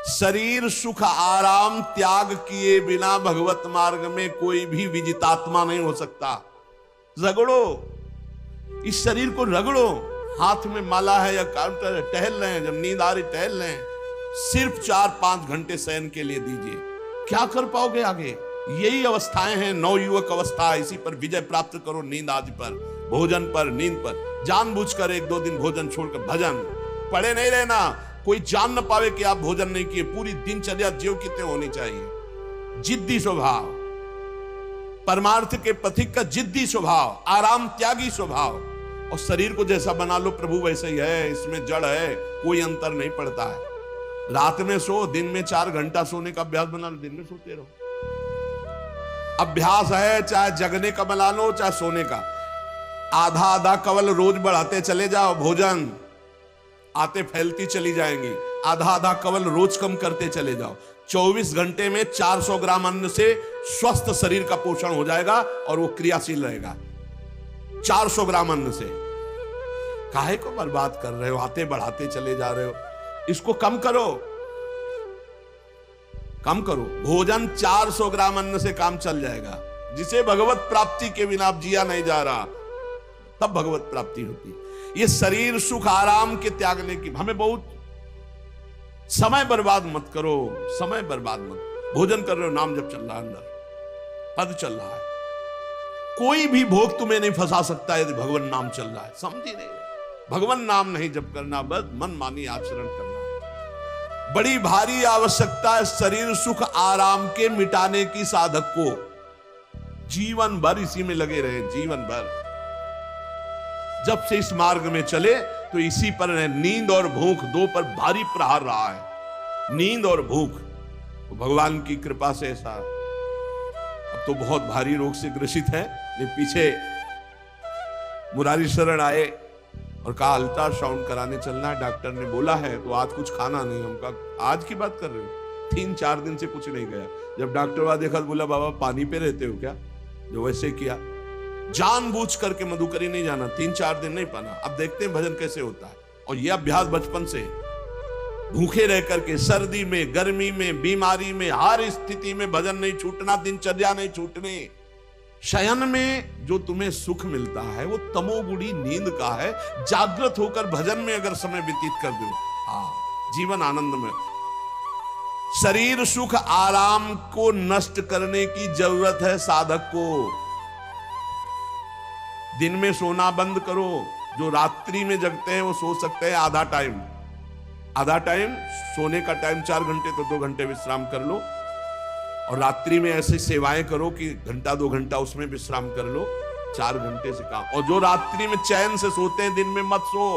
शरीर सुख आराम त्याग किए बिना भगवत मार्ग में कोई भी विजितात्मा नहीं हो सकता। रगड़ो, इस शरीर को रगड़ो, हाथ में माला है या काउंटर है, टहल रहे हैं, जब नींद आ रही टहल रहे हैं, सिर्फ 4-5 घंटे शयन के लिए दीजिए। क्या कर पाओगे आगे? यही अवस्थाएं हैं, नवयुवक अवस्था। इसी पर विजय प्राप्त करो, नींद आदि पर, भोजन पर, नींद पर। जानबूझकर 1-2 दिन भोजन छोड़कर भजन पड़े नहीं रहना। कोई जान न पावे कि आप भोजन नहीं किए। पूरी दिनचर्या ज्यों की त्यों होनी चाहिए। जिद्दी स्वभाव, परमार्थ के पथिक का जिद्दी स्वभाव, आराम त्यागी स्वभाव। और शरीर को जैसा बना लो प्रभु वैसे ही है, इसमें जड़ है, कोई अंतर नहीं पड़ता है। रात में सो, दिन में 4 घंटा सोने का अभ्यास बना लो, दिन में सोते रहो। अभ्यास है, चाहे जगने का बना लो चाहे सोने का। आधा आधा कवल रोज बढ़ाते चले जाओ, भोजन आते फैलती चली जाएंगी। आधा आधा कवल रोज कम करते चले जाओ। 24 घंटे में 400 ग्राम अन्न से स्वस्थ शरीर का पोषण हो जाएगा और वो क्रियाशील रहेगा। 400 ग्राम अन्न से काहे को बर्बाद कर रहे हो? आते बढ़ाते चले जा रहे हो। इसको कम करो, कम करो। भोजन 400 ग्राम अन्न से काम चल जाएगा। जिसे भगवत प्राप्ति के बिना आप जिया नहीं जा रहा, तब भगवत प्राप्ति होती। ये शरीर सुख आराम के त्यागने की, हमें बहुत समय बर्बाद मत करो, समय बर्बाद मत। भोजन कर रहे हो, नाम जब चल रहा है, अंदर पद चल रहा है, कोई भी भोग तुम्हें नहीं फंसा सकता यदि भगवान नाम चल रहा है। समझी नहीं? भगवान नाम नहीं जप करना, बस मन मानी आचरण करना। बड़ी भारी आवश्यकता है शरीर सुख आराम के मिटाने की साधक को। जीवन भर इसी में लगे रहे, जीवन भर। जब से इस मार्ग में चले तो इसी पर नींद और भूख दो पर भारी प्रहार रहा है। नींद और भूख, तो भगवान की कृपा से ऐसा। अब तो बहुत भारी रोग से ग्रसित है। ये पीछे मुरारी शरण आए और कहा अल्ट्रासाउंड कराने चलना है, डॉक्टर ने बोला है, तो आज कुछ खाना नहीं। हम कहा आज की बात कर रहे हो? 3-4 दिन से कुछ नहीं गया। जब डॉक्टर वहां देखा तो बोला बाबा पानी पे रहते हो क्या? जो वैसे किया, जानबूझ करके मधुकरी नहीं जाना, 3-4 दिन नहीं पाना। अब देखते हैं भजन कैसे होता है। और यह अभ्यास बचपन से, भूखे रह करके, सर्दी में, गर्मी में, बीमारी में, हर स्थिति में भजन नहीं छूटना, दिनचर्या नहीं छूटनी। शयन में जो तुम्हें सुख मिलता है वो तमोगुणी नींद का है। जागृत होकर भजन में अगर समय व्यतीत कर दो, जीवन आनंद में। शरीर सुख आराम को नष्ट करने की जरूरत है साधक को। दिन में सोना बंद करो। जो रात्रि में जगते हैं वो सो सकते हैं आधा टाइम। आधा टाइम सोने का टाइम 4 घंटे, तो 2 घंटे विश्राम कर लो। और रात्रि में ऐसी सेवाएं करो कि 1-2 घंटा उसमें विश्राम कर लो। 4 घंटे से काम। और जो रात्रि में चैन से सोते हैं, दिन में मत सो।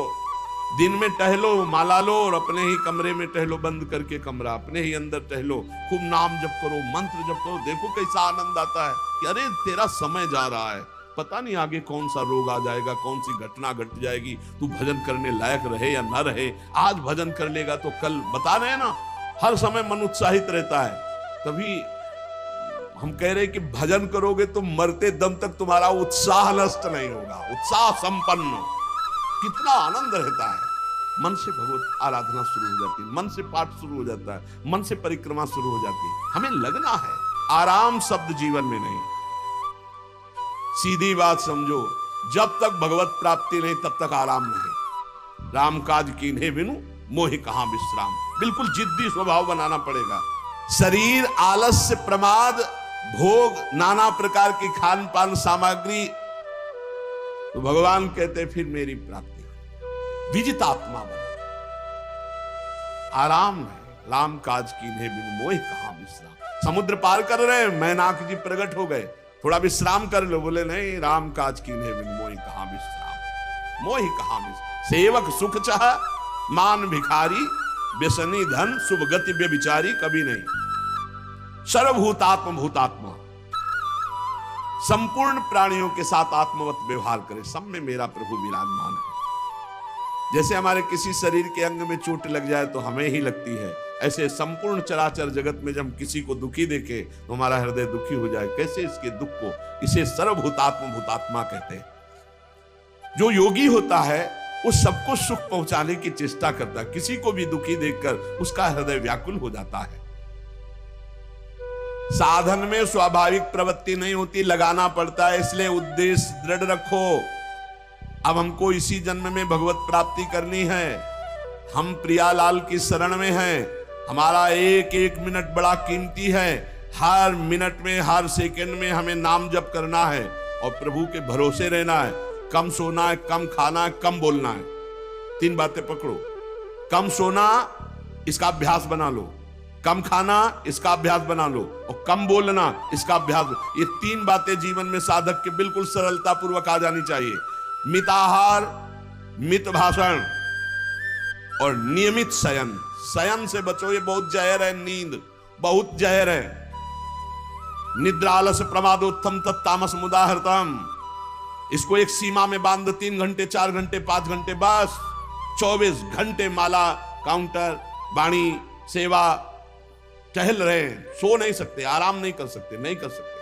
दिन में टहलो, माला लो और अपने ही कमरे में टहलो, बंद करके कमरा, अपने ही अंदर टहलो, खूब नाम जप करो, मंत्र जप करो। देखो कैसा आनंद आता है कि अरे तेरा समय जा रहा है, पता नहीं आगे कौन सा रोग आ जाएगा, कौन सी घटना घट जाएगी, तू भजन करने लायक रहे या ना रहे। आज भजन कर लेगा तो कल, बता रहे हैं ना, हर समय मन उत्साहित रहता है। तभी हम कह रहे हैं कि भजन करोगे तो मरते दम तक तुम्हारा उत्साह नष्ट नहीं होगा, उत्साह संपन्न। कितना आनंद रहता है। मन से भगवत आराधना शुरू हो जाती है, मन से पाठ शुरू हो जाता है, मन से परिक्रमा शुरू हो जाती है। हमें लगना है, आराम शब्द जीवन में नहीं। सीधी बात समझो, जब तक भगवत प्राप्ति नहीं तब तक आराम नहीं। राम काज कीन्हे बिनु मोहि कहां विश्राम। बिल्कुल जिद्दी स्वभाव बनाना पड़ेगा। शरीर, आलस्य, प्रमाद, भोग, नाना प्रकार की खान पान सामग्री, तो भगवान कहते फिर मेरी प्राप्ति। विजितात्मा बनो, आराम है। राम काज कीन्हे बिनु मोहि कहां विश्राम। समुद्र पार कर रहे हैं, मैनाक जी प्रकट हो गए, थोड़ा विश्राम कर लो। बोले नहीं, राम काज कीन्हे बिनु मोहि कहां विश्राम। मोहि कहां विश्राम। सेवक सुख चाह, मान भिखारी, व्यसनी धन, शुभ गति व्यभिचारी, कभी नहीं। सर्वभूतात्म भूतात्मा, संपूर्ण प्राणियों के साथ आत्मवत व्यवहार करे। सब में मेरा प्रभु विराजमान है। जैसे हमारे किसी शरीर के अंग में चोट लग जाए तो हमें ही लगती है, ऐसे संपूर्ण चराचर जगत में जब हम किसी को दुखी देखे तो हमारा हृदय दुखी हो जाए। कैसे इसके दुख को, इसे सर्वभूतात्म भूतात्मा कहते हैं। जो योगी होता है वो सबको सुख पहुंचाने की चेष्टा करता है। किसी को भी दुखी देखकर उसका हृदय व्याकुल हो जाता है। साधन में स्वाभाविक प्रवृत्ति नहीं होती, लगाना पड़ता है। इसलिए उद्देश्य दृढ़ रखो। अब हमको इसी जन्म में भगवत प्राप्ति करनी है। हम प्रियालाल की शरण में हैं। हमारा एक एक मिनट बड़ा कीमती है। हर मिनट में, हर सेकंड में हमें नाम जप करना है और प्रभु के भरोसे रहना है। कम सोना है, कम खाना है, कम बोलना है। 3 बातें पकड़ो। कम सोना, इसका अभ्यास बना लो। कम खाना, इसका अभ्यास बना लो। और कम बोलना, इसका अभ्यास। ये 3 बातें जीवन में साधक के बिल्कुल सरलता पूर्वक आ जानी चाहिए। मित आहार, मित भाषण और नियमित शयन। शयन से बचो, ये बहुत जहर है। नींद बहुत जहर है। निद्रालस प्रमादोत्तम तत्तामस मुदाहृतम। इसको एक सीमा में बांध दो। 3 घंटे, 4 घंटे, 5 घंटे, बस 24 घंटे माला, काउंटर, वाणी, सेवा, टहल रहे। सो नहीं सकते, आराम नहीं कर सकते, नहीं कर सकते।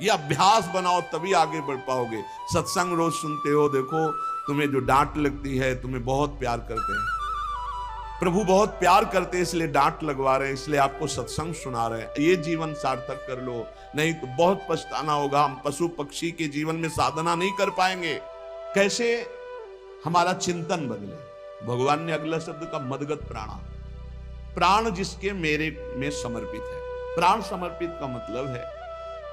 ये अभ्यास बनाओ, तभी आगे बढ़ पाओगे। सत्संग रोज सुनते हो, देखो तुम्हें जो डांट लगती है, तुम्हें बहुत प्यार करते हैं। प्रभु बहुत प्यार करते हैं, इसलिए डांट लगवा रहे हैं, इसलिए आपको सत्संग सुना रहे हैं। ये जीवन सार्थक कर लो, नहीं तो बहुत पछताना होगा। हम पशु पक्षी के जीवन में साधना नहीं कर पाएंगे। कैसे? हमारा चिंतन बदले। भगवान ने अगला शब्द का मदगत प्राणा। प्राण जिसके मेरे में समर्पित है। प्राण समर्पित का मतलब है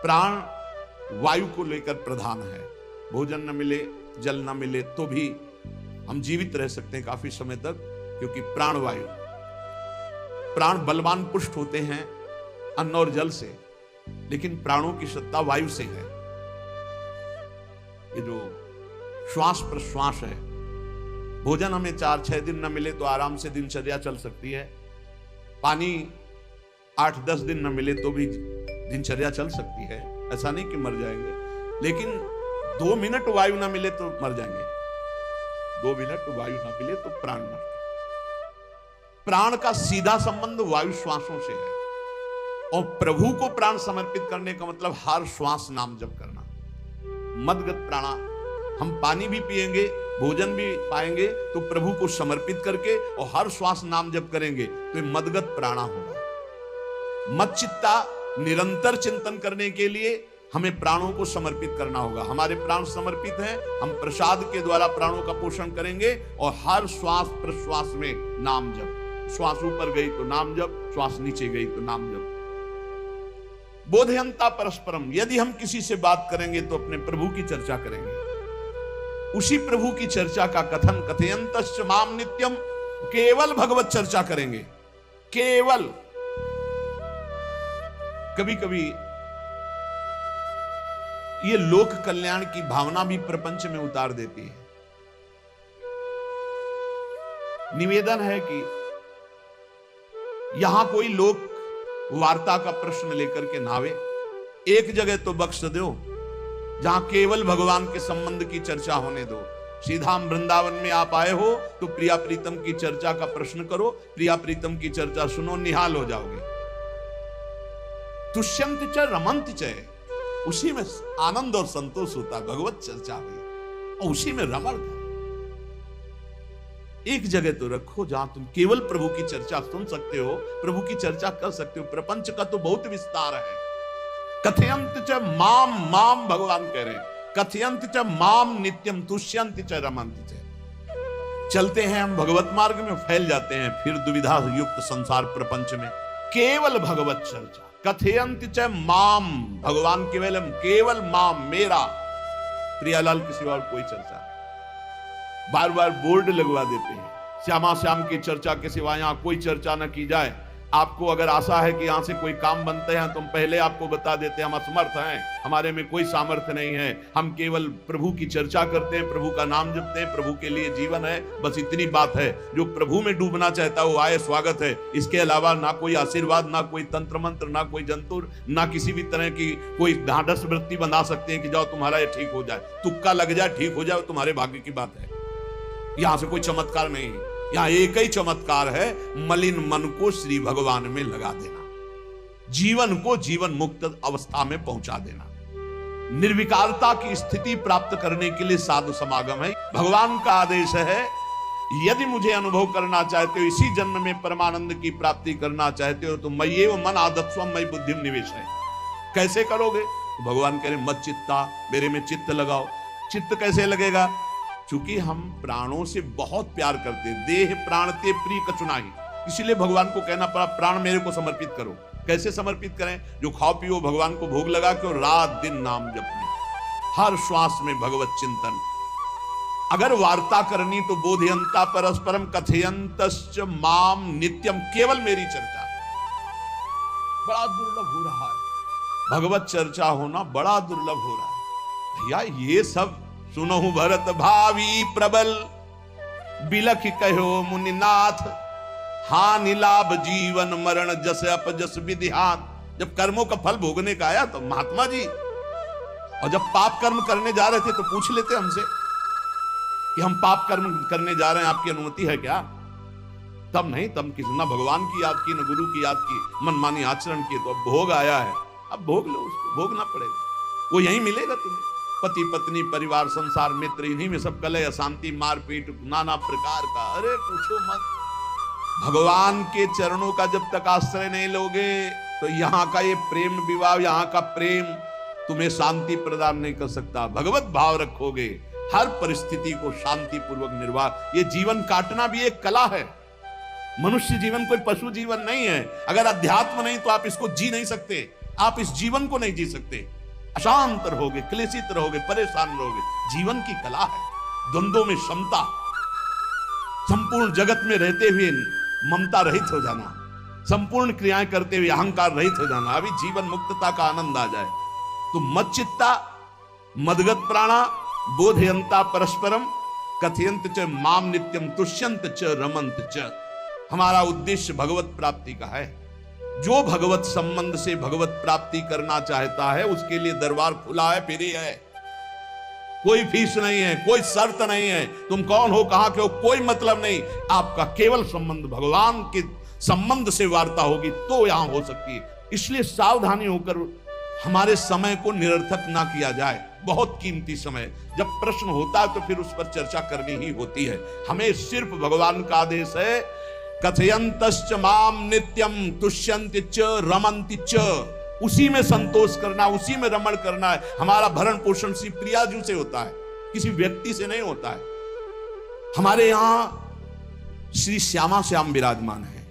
प्राण वायु को लेकर प्रधान है। भोजन न मिले, जल न मिले तो भी हम जीवित रह सकते हैं काफी समय तक, क्योंकि प्राण वायु। प्राण बलवान पुष्ट होते हैं अन्न और जल से, लेकिन प्राणों की सत्ता वायु से है। ये जो श्वास प्रश्वास है, भोजन हमें 4-6 दिन न मिले तो आराम से दिनचर्या चल सकती है। पानी 8-10 दिन न मिले तो भी दिनचर्या चल सकती है। ऐसा नहीं कि मर जाएंगे, लेकिन 2 मिनट वायु न मिले तो मर जाएंगे। 2 मिनट वायु न मिले तो प्राण नष्ट। प्राण का सीधा संबंध वायु श्वासों से है। और प्रभु को प्राण समर्पित करने का मतलब हर श्वास नाम जप करना। मदगत प्राणा। हम पानी भी पिएंगे, भोजन भी पाएंगे तो प्रभु को समर्पित करके और हर श्वास नाम जप करेंगे तो ये मदगत प्राणा होगा। मच्चित्ता, निरंतर चिंतन करने के लिए हमें प्राणों को समर्पित करना होगा। हमारे प्राण समर्पित हैं, हम प्रसाद के द्वारा प्राणों का पोषण करेंगे और हर श्वास प्रश्वास में नाम जप। श्वास ऊपर गई तो नाम जप, श्वास नीचे गई तो नाम जप। बोधयंता परस्परम। यदि हम किसी से बात करेंगे तो अपने प्रभु की चर्चा करेंगे। उसी प्रभु की चर्चा का कथन कथयंतश्च माम नित्यम। केवल भगवत चर्चा करेंगे, केवल। कभी कभी ये लोक कल्याण की भावना भी प्रपंच में उतार देती है। निवेदन है कि यहां कोई लोक वार्ता का प्रश्न लेकर के नावे। एक जगह तो बख्श दो जहां केवल भगवान के संबंध की चर्चा होने दो। सीधा वृंदावन में आप आए हो तो प्रिया प्रीतम की चर्चा का प्रश्न करो, प्रिया प्रीतम की चर्चा सुनो, निहाल हो जाओगे। तुष्यंत च रमंत च, उसी में आनंद और संतोष होता है। भगवत चर्चा हुई और उसी में रमण है। एक जगह तो रखो जहां तुम केवल प्रभु की चर्चा सुन सकते हो, प्रभु की चर्चा कर सकते हो। प्रपंच का तो बहुत विस्तार है। कथयंत च माम, माम भगवान कह रहे हैं। कथयंत च माम नित्यम तुष्यंत च रमंत च। चलते हैं हम भगवत मार्ग में, फैल जाते हैं फिर दुविधा युक्त संसार प्रपंच में। केवल भगवत चर्चा। कथयंत च माम, भगवान केवल माम, मेरा। प्रियालाल की सिवा और कोई चर्चा नहीं। बार बार बोर्ड लगवा देते हैं, श्यामा श्याम की चर्चा के सिवा यहां कोई चर्चा न की जाए। आपको अगर आशा है कि यहां से कोई काम बनते हैं तो हम पहले आपको बता देते हैं हम असमर्थ हैं, हमारे में कोई सामर्थ्य नहीं है। हम केवल प्रभु की चर्चा करते हैं, प्रभु का नाम जपते हैं, प्रभु के लिए जीवन है, बस इतनी बात है। जो प्रभु में डूबना चाहता है वो आए, स्वागत है। इसके अलावा ना कोई आशीर्वाद, ना कोई तंत्र मंत्र, ना कोई जंतुर, ना किसी भी तरह की कोई ढांढस वृत्ति बना सकते हैं कि जाओ तुम्हारा ये ठीक हो जाए, तुक्का लग जाए, ठीक हो जाए, तुम्हारे भाग्य की बात है। यहां से कोई चमत्कार नहीं, यहां एक ही चमत्कार है, मलिन मन को श्री भगवान में लगा देना, जीवन को जीवन मुक्त अवस्था में पहुंचा देना। निर्विकारता की स्थिति प्राप्त करने के लिए साधु समागम है। भगवान का आदेश है यदि मुझे अनुभव करना चाहते हो, इसी जन्म में परमानंद की प्राप्ति करना चाहते हो, तो मय्ये व मन आदत्स्वम मयि बुद्धिम निवेश है। कैसे करोगे? तो भगवान कह रहे मत चित्ता, मेरे में चित्त लगाओ। चित्त कैसे लगेगा? चूंकि हम प्राणों से बहुत प्यार करते हैं, देह प्राण ते प्रिय कचुनाही, इसीलिए भगवान को कहना पड़ा प्राण मेरे को समर्पित करो। कैसे समर्पित करें? जो खाओ पियो भगवान को भोग लगा के रात दिन नाम जपने, हर श्वास में भगवत चिंतन। अगर वार्ता करनी तो बोधयंता परस्परम कथयंतश्च माम नित्यम, केवल मेरी चर्चा। बड़ा दुर्लभ हो रहा है, भगवत चर्चा होना बड़ा दुर्लभ हो रहा है। भैया ये सब सुनहु भरत भावी प्रबल, बिलख कहो मुनिनाथ, हानि लाभ जीवन मरण जस अपजस विधिहान। जब कर्मों का फल भोगने का आया तो महात्मा जी, और जब पाप कर्म करने जा रहे थे तो पूछ लेते हमसे कि हम पाप कर्म करने जा रहे हैं, आपकी अनुमति है क्या? तब नहीं, तब किसी ना भगवान की याद की, न गुरु की याद की, मनमानी आचरण किए। तो अब भोग आया है, अब भोग लो, उसको भोगना पड़ेगा, वो यहीं मिलेगा तुम्हें। पति पत्नी परिवार संसार मित्र, इन्हीं में सब कलह अशांति मारपीट नाना प्रकार का, अरे पूछो मत। भगवान के चरणों का जब तक आश्रय नहीं लोगे तो यहाँ का ये प्रेम विवाह, यहाँ का प्रेम तुम्हें शांति प्रदान नहीं कर सकता। भगवत भाव रखोगे, हर परिस्थिति को शांति पूर्वक निर्वाह। ये जीवन काटना भी एक कला है। मनुष्य जीवन कोई पशु जीवन नहीं है। अगर अध्यात्म नहीं तो आप इसको जी नहीं सकते, आप इस जीवन को नहीं जी सकते। अशांत रहोगे, क्लेशित रहोगे, परेशान रहोगे। जीवन की कला है द्वंद्वों में क्षमता, संपूर्ण जगत में रहते हुए ममता रहित हो जाना, संपूर्ण क्रियाएं करते हुए अहंकार रहित हो जाना, अभी जीवन मुक्तता का आनंद आ जाए। तो मच्चित्ता मदगत प्राणा बोधयंता परस्परम कथयंत च माम नित्यम तुष्यंत च रमंत च। हमारा उद्देश्य भगवत प्राप्ति का है। जो भगवत संबंध से भगवत प्राप्ति करना चाहता है उसके लिए दरबार खुला है, फ्री है, कोई फीस नहीं है, कोई शर्त नहीं है। तुम कौन हो, कहां के हो, कोई मतलब नहीं। आपका केवल संबंध भगवान के संबंध से वार्ता होगी तो यहां हो सकती है। इसलिए सावधानी होकर हमारे समय को निरर्थक ना किया जाए। बहुत कीमती समय, जब प्रश्न होता है तो फिर उस पर चर्चा करनी ही होती है। हमें सिर्फ भगवान का आदेश है, कथयंतश्च माम नित्यम तुष्यन्ति च रमन्ति च। उसी में संतोष करना, उसी में रमण करना है। हमारा भरण पोषण श्री प्रियाजू से होता है, किसी व्यक्ति से नहीं होता है। हमारे यहां श्री श्यामा श्याम विराजमान है,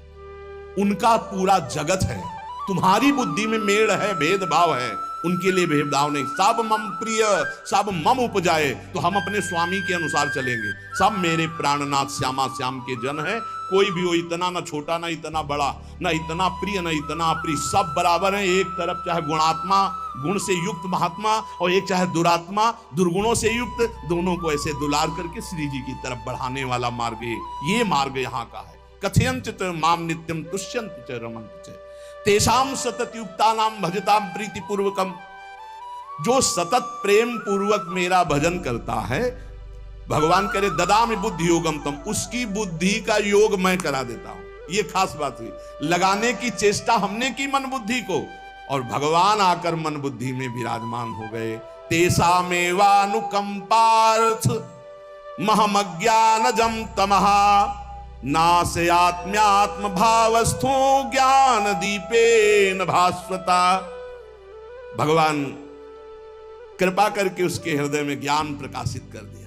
उनका पूरा जगत है। तुम्हारी बुद्धि में मेड़ है, भेदभाव है, उनके लिए भेदभाव नहीं। सब मम प्रिय, सब मम उपजाए, तो हम अपने स्वामी के अनुसार चलेंगे। सब मेरे प्राणनाथ श्यामा श्याम के जन है। कोई भी हो, इतना ना छोटा ना इतना बड़ा, ना इतना प्रिय ना इतना अप्रिय, सब बराबर है। एक तरफ चाहे गुणात्मा, गुण से युक्त महात्मा, और एक चाहे दुरात्मा, दुर्गुणों से युक्त, दोनों को ऐसे दुलार करके श्री जी की तरफ बढ़ाने वाला मार्ग है। ये मार्ग यहाँ का है। कथयंत च माम नित्यम तुष्यन्ति च रमन्ति च तेषाम सतत युक्ता नाम भजताम प्रीति पूर्वकम। जो सतत प्रेम पूर्वक मेरा भजन करता है, भगवान करे ददामि बुद्धि योगम तम, उसकी बुद्धि का योग मैं करा देता हूं। ये खास बात हुई। लगाने की चेष्टा हमने की मन बुद्धि को, और भगवान आकर मन बुद्धि में विराजमान हो गए। तेषामेवानुकंपार्थ महमज्ञानजं तमः नाशयात्म्यात्म भावस्थो ज्ञान दीपेन भास्वता। भगवान कृपा करके उसके हृदय में ज्ञान प्रकाशित कर दिया।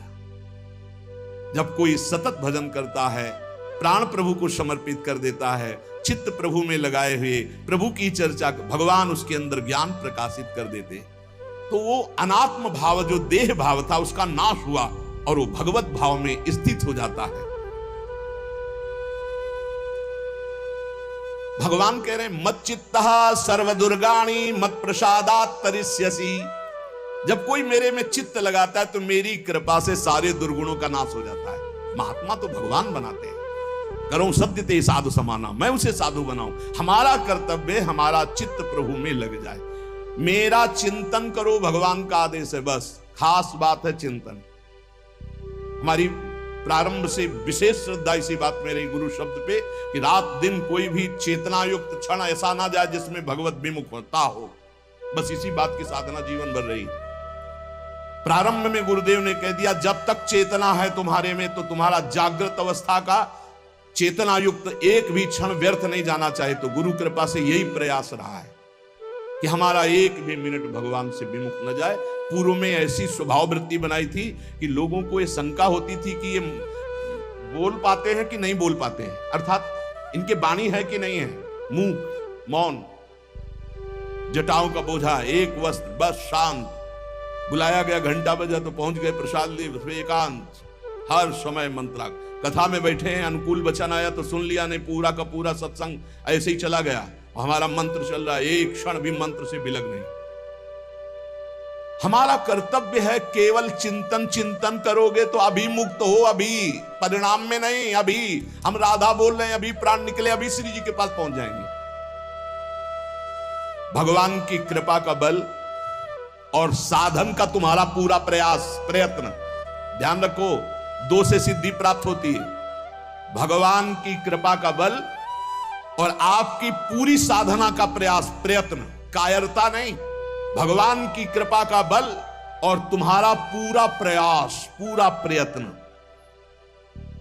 जब कोई सतत भजन करता है, प्राण प्रभु को समर्पित कर देता है, चित्त प्रभु में लगाए हुए प्रभु की चर्चा, भगवान उसके अंदर ज्ञान प्रकाशित कर देते, तो वो अनात्म भाव जो देह भाव था उसका नाश हुआ और वो भगवत भाव में स्थित हो जाता है। भगवान कह रहे हैं मत चित्तः सर्व दुर्गाणी मत प्रसादात तरिष्यसि। जब कोई मेरे में चित्त लगाता है तो मेरी कृपा से सारे दुर्गुणों का नाश हो जाता है। महात्मा तो भगवान बनाते हैं। करो सत्य ते साधु समाना, मैं उसे साधु बनाऊं। हमारा कर्तव्य, हमारा चित्त प्रभु में लग जाए। मेरा चिंतन करो, भगवान का आदेश है। बस खास बात है चिंतन। हमारी प्रारंभ से विशेष श्रद्धा इसी बात में रही गुरु शब्द पे कि रात दिन कोई भी चेतना युक्त क्षण ऐसा ना जाए जिसमें भगवत विमुख होता हो। बस इसी बात की साधना जीवन भर रही। प्रारंभ में गुरुदेव ने कह दिया जब तक चेतना है तुम्हारे में तो तुम्हारा जागृत अवस्था का चेतना युक्त एक भी क्षण व्यर्थ नहीं जाना चाहे। तो गुरु कृपा से यही प्रयास रहा है कि हमारा एक भी मिनट भगवान से विमुख न जाए। पूर्व में ऐसी स्वभाव वृत्ति बनाई थी कि लोगों को ये शंका होती थी कि ये बोल पाते हैं कि नहीं बोल पाते हैं, अर्थात इनके वाणी है कि नहीं है, मूक मौन, जटाओं का बोझा, एक वस्त्र, बस शांत। बुलाया गया, घंटा बजा तो पहुंच गए, प्रसाद लिए, उसमें एकांत, हर समय मंत्रा। कथा में बैठे हैं, अनुकूल वचन आया तो सुन लिया, नहीं पूरा का पूरा सत्संग ऐसे ही चला गया। हमारा मंत्र चल रहा है, एक क्षण भी मंत्र से विलग नहीं। हमारा कर्तव्य है केवल चिंतन। चिंतन करोगे तो अभी मुक्त हो, अभी परिणाम में नहीं। अभी हम राधा बोल रहे हैं, अभी प्राण निकले, अभी श्री जी के पास पहुंच जाएंगे। भगवान की कृपा का बल और साधन का तुम्हारा पूरा प्रयास प्रयत्न। ध्यान रखो, दो से सिद्धि प्राप्त होती है, भगवान की कृपा का बल और आपकी पूरी साधना का प्रयास प्रयत्न, कायरता नहीं। भगवान की कृपा का बल और तुम्हारा पूरा प्रयास, पूरा प्रयत्न।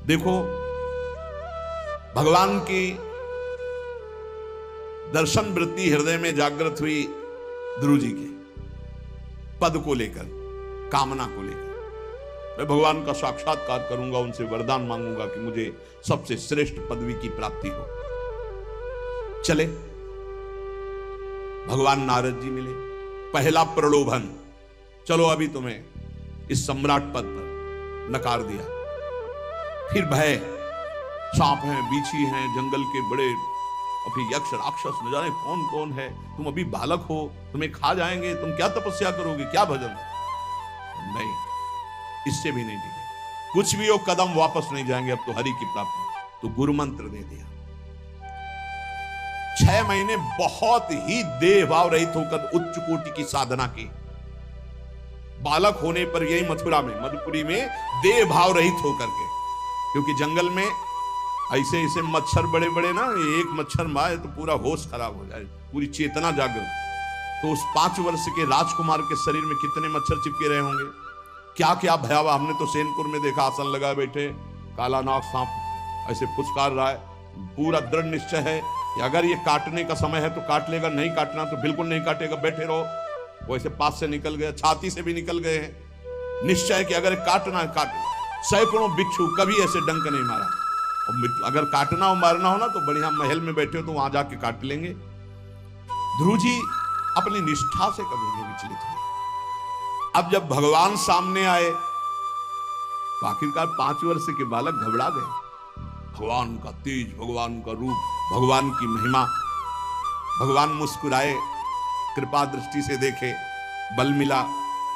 देखो, भगवान की दर्शन वृत्ति हृदय में जागृत हुई ध्रुव जी के पद को लेकर, कामना को लेकर। मैं भगवान का साक्षात्कार करूंगा, उनसे वरदान मांगूंगा कि मुझे सबसे श्रेष्ठ पदवी की प्राप्ति हो। चले, भगवान नारद जी मिले। पहला प्रलोभन, चलो अभी तुम्हें इस सम्राट पद पर नकार दिया। फिर भय, सांप हैं, बीछी हैं, जंगल के बड़े, और फिर यक्ष राक्षस, न जाने कौन कौन है। तुम अभी बालक हो, तुम्हें खा जाएंगे, तुम क्या तपस्या करोगे, क्या भजन। नहीं, इससे भी नहीं दिखे, कुछ भी हो, कदम वापस नहीं जाएंगे, अब तो हरि की प्राप्ति। तो गुरु मंत्र दे दिया। 6 महीने बहुत ही देह भाव रहित होकर उच्च कोटि की साधना की। बालक होने पर यही मथुरा में, मधुपुरी में देह भाव रहित होकर के, क्योंकि जंगल में ऐसे ऐसे मच्छर बड़े बड़े ना, एक मच्छर मारे तो पूरा होश खराब हो जाए, पूरी चेतना जागृत। तो उस 5 वर्ष के राजकुमार के शरीर में कितने मच्छर चिपके रहे होंगे, क्या क्या भयावह। हमने तो सैनपुर में देखा, आसन लगा बैठे, काला नाग सांप ऐसे फुसकार रहा है। पूरा दृढ़ निश्चय है कि अगर ये काटने का समय है तो काट लेगा, नहीं काटना तो बिल्कुल नहीं काटेगा, बैठे रहो। वो ऐसे पास से निकल गए, छाती से भी निकल गए हैं। निश्चय कि अगर काटना है काट। सैकड़ों बिच्छू, कभी ऐसे डंक नहीं मारा। अगर काटना हो, मारना हो ना, तो बढ़िया महल में बैठे हो तो वहां जाके काट लेंगे। ध्रुव जी अपनी निष्ठा से कभी नहीं विचलित हुए। अब जब भगवान सामने आए तो आखिरकार 5 वर्ष के बालक घबरा गए। भगवान का तेज, भगवान का रूप, भगवान की महिमा। भगवान मुस्कुराए, कृपा दृष्टि से देखे, बल मिला,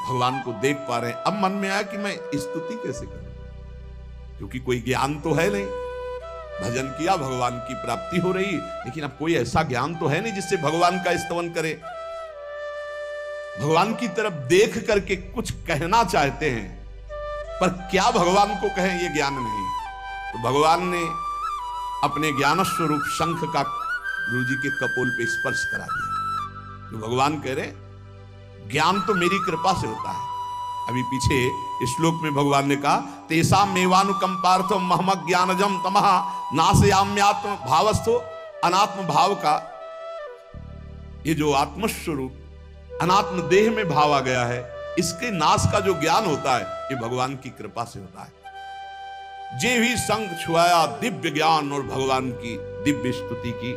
भगवान को देख पा रहे हैं। अब मन में आया कि मैं स्तुति कैसे करूं, क्योंकि कोई ज्ञान तो है नहीं। भजन किया, भगवान की प्राप्ति हो रही, लेकिन अब कोई ऐसा ज्ञान तो है नहीं जिससे भगवान का स्तवन करे। भगवान की तरफ देख करके कुछ कहना चाहते हैं, पर क्या भगवान को कहें, यह ज्ञान नहीं। तो भगवान ने अपने ज्ञान स्वरूप शंख का गुरु जी के कपोल पे स्पर्श करा दिया। तो भगवान कह रहे, ज्ञान तो मेरी कृपा से होता है। अभी पीछे श्लोक में भगवान ने कहा, तेसा मेवानुकंपार्थम महमक ज्ञानजम तमः नाशयाम्यात्म भावस्थो। अनात्म भाव का ये जो आत्मस्वरूप अनात्म देह में भाव आ गया है, इसके नाश का जो ज्ञान होता है, ये भगवान की कृपा से होता है। जे भी संग छुआया दिव्य ज्ञान और भगवान की दिव्य स्तुति की।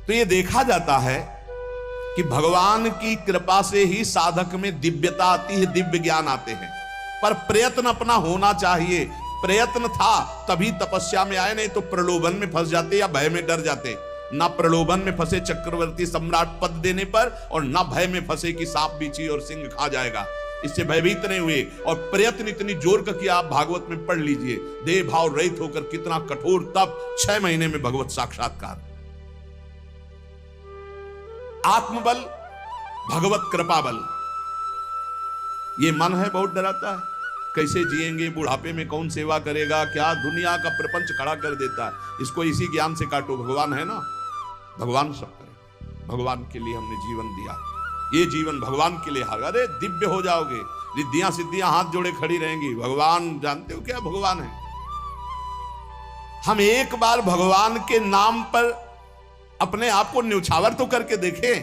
तो ये देखा जाता है कि भगवान की कृपा से ही साधक में दिव्यता आती है, दिव्य ज्ञान आते हैं। पर प्रयत्न अपना होना चाहिए। प्रयत्न था तभी तपस्या में आए, नहीं तो प्रलोभन में फंस जाते या भय में डर जाते। ना प्रलोभन में फंसे चक्रवर्ती सम्राट पद देने पर, और ना भय में फंसे कि सांप बीछी और सिंह खा जाएगा, इससे भयभीत नहीं हुए। और प्रयत्न इतनी जोर का किया, आप भागवत में पढ़ लीजिए, देह भाव रहित होकर कितना कठोर तप, 6 महीने में भगवत साक्षात्कार। आत्मबल, भगवत कृपा बल। ये मन है बहुत डराता है, कैसे जिएंगे, बुढ़ापे में कौन सेवा करेगा, क्या दुनिया का प्रपंच खड़ा कर देता है। इसको इसी ज्ञान से काटो, भगवान है ना, भगवान सब करे, भगवान के लिए हमने जीवन दिया, ये जीवन भगवान के लिए हार, अरे दिव्य हो जाओगे, रिद्धियां सिद्धियां हाथ जोड़े खड़ी रहेंगी। भगवान जानते हो क्या भगवान है? हम एक बार भगवान के नाम पर अपने आप को न्यौछावर तो करके देखें।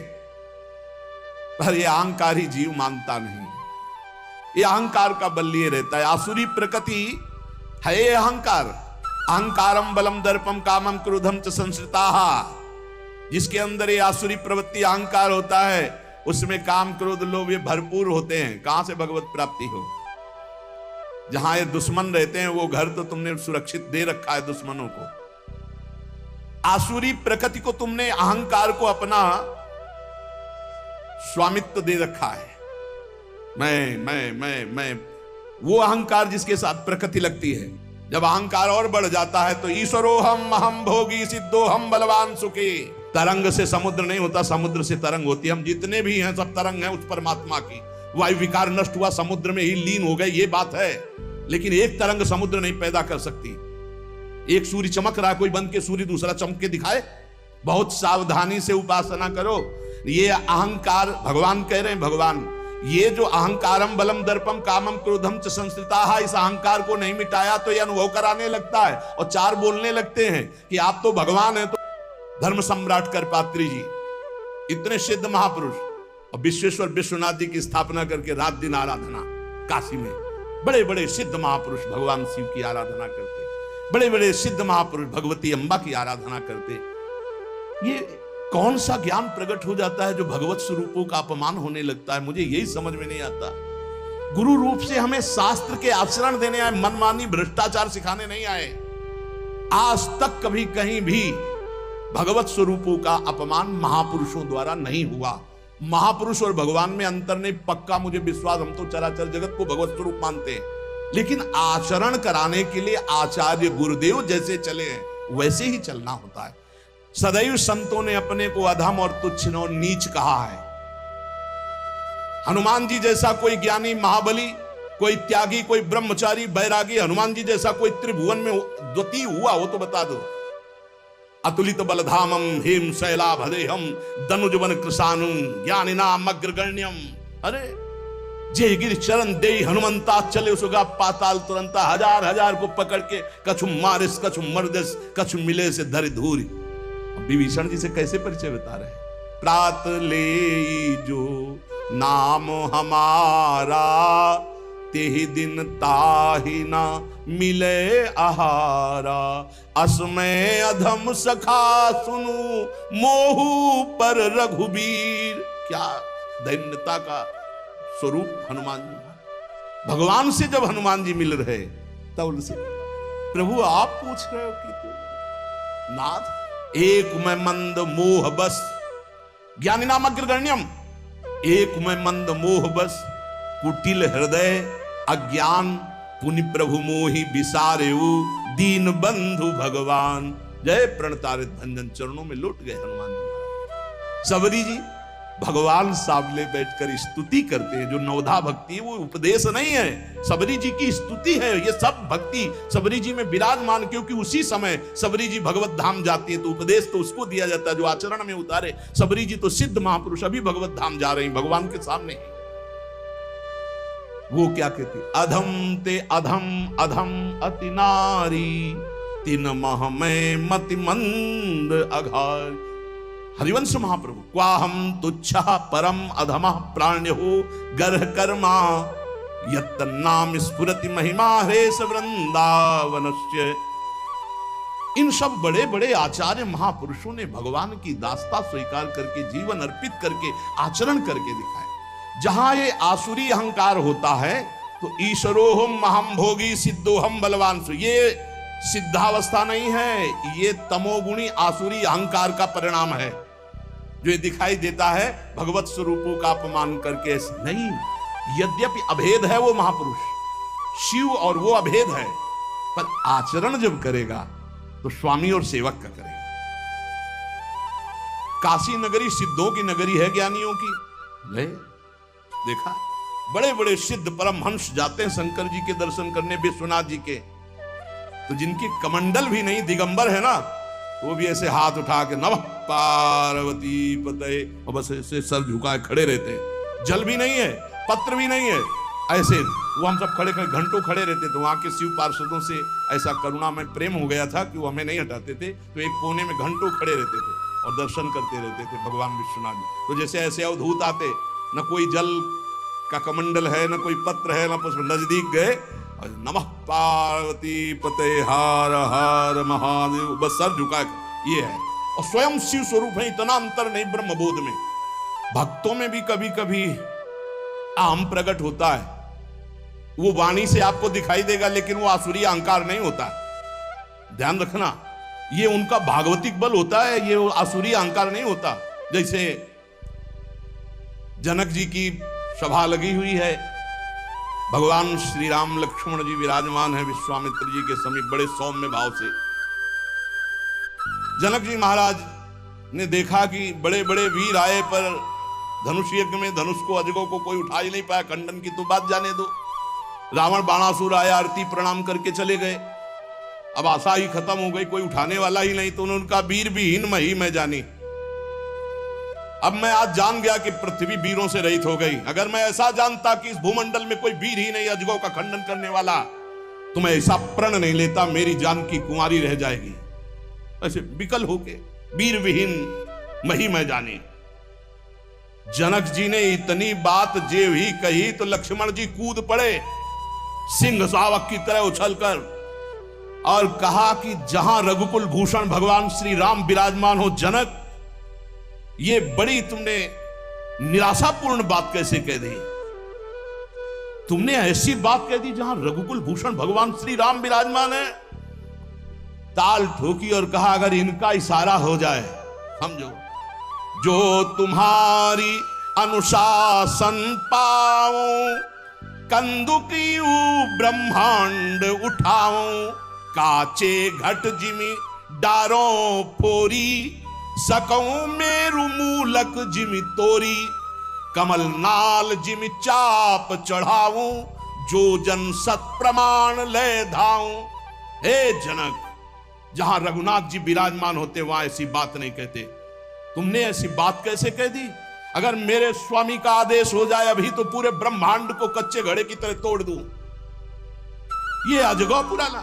पर ये अहंकारी जीव मानता नहीं, ये अहंकार का बल लिए रहता है। आसुरी प्रकृति है ये अहंकार। अहंकारम बलम दर्पम कामम क्रोधम च संश्रिताः। जिसके अंदर ये आसुरी प्रवृत्ति अहंकार होता है, उसमें काम क्रोध लोभ ये भरपूर होते हैं। कहां से भगवत प्राप्ति हो? जहां ये दुश्मन रहते हैं वो घर तो तुमने सुरक्षित दे रखा है दुश्मनों को। आसुरी प्रकृति को तुमने, अहंकार को अपना स्वामित्व दे रखा है। मैं वो अहंकार जिसके साथ प्रकृति लगती है। जब अहंकार और बढ़ जाता है तो ईश्वरोहम अहम भोगी सिद्धोहम बलवान सुखी। तरंग से समुद्र नहीं होता, समुद्र से तरंग होती है। हम जितने भी हैं सब तरंग हैं उस परमात्मा की। वायु विकार नष्ट हुआ, समुद्र में ही लीन हो गए, ये बात है। लेकिन एक तरंग समुद्र नहीं पैदा कर सकती। एक सूर्य चमक रहा है, कोई बंद के सूर्य दूसरा चमक के दिखाए? बहुत सावधानी से उपासना करो। ये अहंकार, भगवान कह रहे हैं, भगवान ये जो अहंकारम बलम दर्पम कामम क्रोधम च संश्रिताः, इस अहंकार को नहीं मिटाया तो ये अनुभव कराने लगता है और चार बोलने लगते हैं कि आप तो भगवान हैं। तो धर्म सम्राट करपात्री जी, इतने सिद्ध महापुरुष, और विश्वेश्वर विश्वनाथ जी की स्थापना करके रात दिन आराधना काशी में। बड़े बड़े सिद्ध महापुरुष भगवान शिव की आराधना करते, बड़े बड़े सिद्ध महापुरुष भगवती अम्बा की आराधना करते। ये कौन सा ज्ञान प्रकट हो जाता है जो भगवत स्वरूपों का अपमान होने लगता है? मुझे यही समझ में नहीं आता। गुरु रूप से हमें शास्त्र के आचरण देने आए, मनमानी भ्रष्टाचार सिखाने नहीं आए। आज तक कभी कहीं भी भगवत स्वरूपों का अपमान महापुरुषों द्वारा नहीं हुआ। महापुरुष और भगवान में अंतर नहीं, पक्का मुझे विश्वास। हम तो चराचर जगत को भगवत स्वरूप मानते हैं, लेकिन आचरण कराने के लिए आचार्य गुरुदेव जैसे चले हैं वैसे ही चलना होता है। सदैव संतों ने अपने को अधम और तुच्छ और नीच कहा है। हनुमान जी जैसा कोई ज्ञानी, महाबली, कोई त्यागी, कोई ब्रह्मचारी, बैरागी, हनुमान जी जैसा कोई त्रिभुवन में द्वितीय हुआ हो तो बता दो। अतुलित बलधामम हेम शैलाभदेहम दनुजवन कृशानुम ज्ञानिनाम अग्रगण्यम। अरे जय गिर चरण दे हनुमंता चले सुगा पाताल तुरंता। हजार हजार को पकड़ के कछु मारिस कछु मर्दिस कछु मिले से धरि धूरी। विभीषण जी से कैसे परिचय बता रहे हैं? प्रात ले जो नाम हमारा तेहि दिन ताहि ना मिले आहारा। असमय अधम सखा सुनु मोहु पर रघुबीर। क्या दैन्यता का स्वरूप हनुमान जी। भगवान से जब हनुमान जी मिल रहे तब उनसे, प्रभु आप पूछ रहे हो कि तू नाथ एक मैं मंद मोह बस, ज्ञानी नाम अग्रगण्यम। एक मैं मंद मोह बस, कुटिल हृदय अज्ञान, पुनि प्रभु मोहि बिसारेऊ दीन बंधु भगवान। जय प्रणतारित भंजन चरणों में लौट गए हनुमान जी। सबरी जी भगवान सामने बैठकर स्तुति करते हैं। जो नवधा भक्ति है वो उपदेश नहीं है, सबरी जी की स्तुति है। ये सब भक्ति सबरी जी में विराजमान, क्योंकि उसी समय सबरी जी भगवत धाम जाती है तो उपदेश तो उसको दिया जाता है जो आचरण में उतारे। सबरी जी तो सिद्ध महापुरुष अभी भगवत धाम जा रहे हैं भगवान के सामने। वो क्या कहते? अधम ते अधम अधम अति नारी, तिन मह में मति मंद अघार। हरिवंश महाप्रभु, क्वाहम तुच्छा परम अधमः प्राण्यो गर्ह कर्मा, यत् नाम स्फुरति महिमा हरेश वृंदावनस्य। इन सब बड़े बड़े आचार्य महापुरुषों ने भगवान की दास्ता स्वीकार करके, जीवन अर्पित करके, आचरण करके दिखाए। जहां ये आसुरी अहंकार होता है तो ईश्वरोहम अहम भोगी सिद्धोहम बलवान सु, ये सिद्धावस्था नहीं है, ये तमोगुणी आसुरी अहंकार का परिणाम है जो दिखाई देता है भगवत स्वरूपों का अपमान करके। नहीं, यद्यपि अभेद है वो महापुरुष शिव और वो अभेद है, पर आचरण जब करेगा तो स्वामी और सेवक का करेगा। काशी नगरी सिद्धों की नगरी है, ज्ञानियों की। ले देखा, बड़े बड़े सिद्ध परमहंस जाते हैं शंकर जी के दर्शन करने, विश्वनाथ जी के। तो जिनकी कमंडल भी नहीं, दिगंबर है ना, तो वो भी ऐसे हाथ उठा के नमः पार्वती पतये, और बस ऐसे सर झुकाए खड़े रहते हैं। जल भी नहीं है, पत्र भी नहीं है, ऐसे वो हम सब खड़े खड़े घंटों खड़े रहते। तो वहां के शिव पार्षदों से ऐसा करुणा में प्रेम हो गया था कि वो हमें नहीं हटाते थे, तो एक कोने में घंटों खड़े रहते थे और दर्शन करते रहते थे भगवान विश्वनाथ जी। तो जैसे ऐसे अवधूत आते, न कोई जल का कमंडल है, न कोई पत्र है, न पुष्प, नजदीक गए और नमः पार्वती पतये हर हर महादेव, बस सर झुका, ये है। और स्वयं शिव स्वरूप है, इतना अंतर नहीं ब्रह्मबोध में। भक्तों में भी कभी कभी अहम प्रकट होता है, वो वाणी से आपको दिखाई देगा, लेकिन वो आसुरी अहंकार नहीं होता। ध्यान रखना, ये उनका भागवतिक बल होता है, ये आसुरी अहंकार नहीं होता। जैसे जनक जी की सभा लगी हुई है, भगवान श्री राम लक्ष्मण जी विराजमान है विश्वामित्र जी के समीप बड़े सौम्य भाव से। जनक जी महाराज ने देखा कि बड़े बड़े वीर आए, पर धनुष यज्ञ में धनुष को, अजगों को कोई उठा ही नहीं पाया। खंडन की तो बात जाने दो, रावण बाणासुर आया, आरती प्रणाम करके चले गए। अब आशा ही खत्म हो गई, कोई उठाने वाला ही नहीं। तो उन्होंने कहा वीर विहीन मही मैं जानी। अब मैं आज जान गया कि पृथ्वी वीरों से रहित हो गई। अगर मैं ऐसा जानता कि इस भूमंडल में कोई वीर ही नहीं अजगों का खंडन करने वाला, तो मैं ऐसा प्रण नहीं लेता, मेरी जान की कुंवारी रह जाएगी। ऐसे विकल होके वीर विहीन मही मैं जानी। जनक जी ने इतनी बात जेव ही कही तो लक्ष्मण जी कूद पड़े सिंह शावक की तरह उछलकर, और कहा कि जहां रघुकुल भूषण भगवान श्री राम विराजमान हो, जनक ये बड़ी तुमने निराशापूर्ण बात कैसे कह दी? तुमने ऐसी बात कह दी जहां रघुकुल भूषण भगवान श्री राम विराजमान है। ताल ठोकी और कहा अगर इनका इशारा हो जाए, समझो, जो तुम्हारी अनुशासन पाऊं, कंदुकी ब्रह्मांड उठाऊं, काचे घट जिमी डारों फोरी, सकऊं मेरु मूलक जिमि तोरी, कमल नाल जिमि चाप चढ़ाऊं, जो जन सत प्रमाण ले धाऊं। हे जनक, जहां रघुनाथ जी विराजमान होते वहां ऐसी बात नहीं कहते। तुमने ऐसी बात कैसे कह दी? अगर मेरे स्वामी का आदेश हो जाए अभी तो पूरे ब्रह्मांड को कच्चे घड़े की तरह तोड़ दूं। ये अजगौ पुराना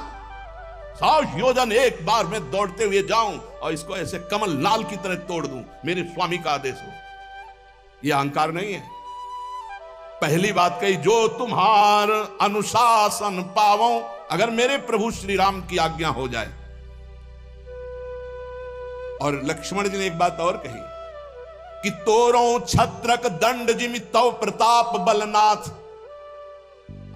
100 योजन एक बार में दौड़ते हुए जाऊं और इसको ऐसे कमल नाल की तरह तोड़ दूं, मेरे स्वामी का आदेश हो। यह अहंकार नहीं है। पहली बात कही, जो तुम्हार अनुशासन पावो, अगर मेरे प्रभु श्री राम की आज्ञा हो जाए। और लक्ष्मण जी ने एक बात और कही कि तोरों छत्रक दंड जिमि तव प्रताप बलनाथ।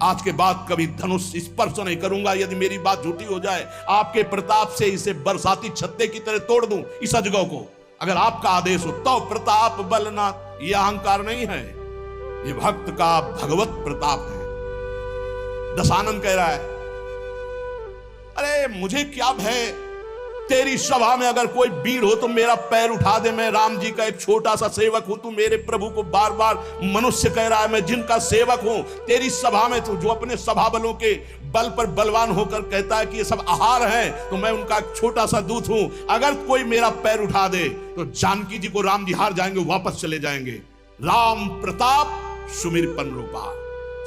आज के बाद कभी धनुष स्पर्श नहीं करूंगा यदि मेरी बात झूठी हो जाए। आपके प्रताप से इसे बरसाती छत्ते की तरह तोड़ दूं इस अजगौ को, अगर आपका आदेश हो। तव प्रताप बलनाथ, यह अहंकार नहीं है, यह भक्त का भगवत प्रताप है। दशानन कह रहा है, अरे मुझे क्या भय, तेरी सभा में अगर कोई वीर हो तो मेरा पैर उठा दे। मैं राम जी का एक छोटा सा सेवक हूं, तू मेरे प्रभु को बार बार मनुष्य कह रहा है, मैं जिनका सेवक हूं। तेरी सभा में तू जो अपने सभा बलों के बल पर बलवान होकर कहता है कि ये सब आहार है, तो मैं उनका एक छोटा सा दूत हूं। अगर कोई मेरा पैर उठा दे तो जानकी जी को राम जी हार जाएंगे, वापस चले जाएंगे। राम प्रताप सुमिरपन रूपा।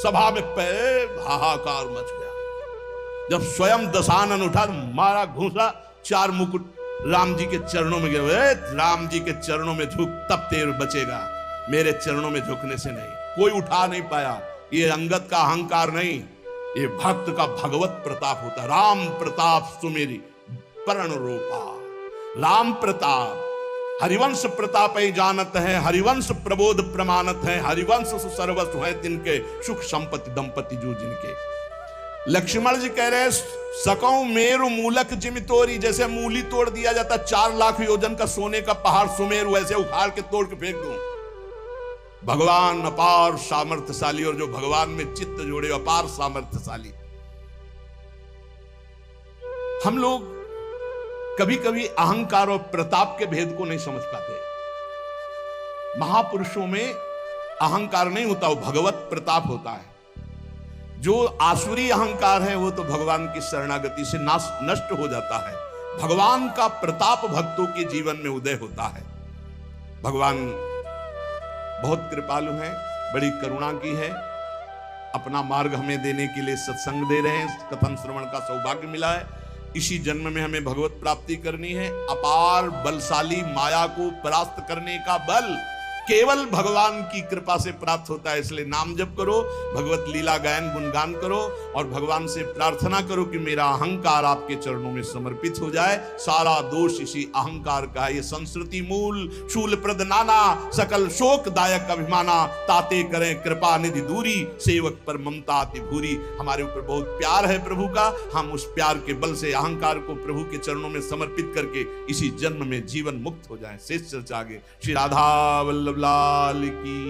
सभा में पैर हाहाकार मच गया। जब स्वयं दशानन उठा, मारा घूंसा, 4 मुकुट राम जी के चरणों में गिरे। राम जी के चरणों में झुक, तब तेर बचेगा, मेरे चरणों में झुकने से नहीं। कोई उठा नहीं पाया। ये अंगद का अहंकार नहीं, ये भक्त का भगवत प्रताप होता है। राम प्रताप सुमेरी परण रूपा। राम प्रताप, हरिवंश प्रताप ही जानत है, हरिवंश प्रबोध प्रमाणत है, हरिवंश सर्वस्व है तिनके, सुख संपत्ति दंपति जो जिनके। लक्ष्मण जी कह रहे, सकऊं मेरु मूलक जिमि तोरी। जैसे मूली तोड़ दिया जाता 4 लाख योजन का सोने का पहाड़ सुमेरु, वैसे उखाड़ के तोड़ के फेंक दूं। भगवान अपार सामर्थ्यशाली, और जो भगवान में चित्त जोड़े अपार सामर्थ्यशाली। हम लोग कभी कभी अहंकार और प्रताप के भेद को नहीं समझ पाते। महापुरुषों में अहंकार नहीं होता, वो भगवत प्रताप होता है। जो आसुरी अहंकार है वो तो भगवान की शरणागति से नष्ट हो जाता है। भगवान का प्रताप भक्तों के जीवन में उदय होता है। भगवान बहुत कृपालु है, बड़ी करुणा की है, अपना मार्ग हमें देने के लिए सत्संग दे रहे हैं, कथन श्रवण का सौभाग्य मिला है। इसी जन्म में हमें भगवत प्राप्ति करनी है। अपार बलशाली माया को परास्त करने का बल केवल भगवान की कृपा से प्राप्त होता है। इसलिए नाम जप करो, भगवत लीला गायन गुणगान करो और भगवान से प्रार्थना करो कि मेरा अहंकार आपके चरणों में समर्पित हो जाए। सारा दोष इसी अहंकार का है। ये संस्कृति मूल शूल प्रद नाना, सकल शोकदायक अभिमाना, ताते करें कृपा निधि दूरी, सेवक पर ममता अति भूरी। हमारे ऊपर बहुत प्यार है प्रभु का, हम उस प्यार के बल से अहंकार को प्रभु के चरणों में समर्पित करके इसी जन्म में जीवन मुक्त हो जाएं। शेष चर्चा आगे। श्री राधा वल्लभ लाल की।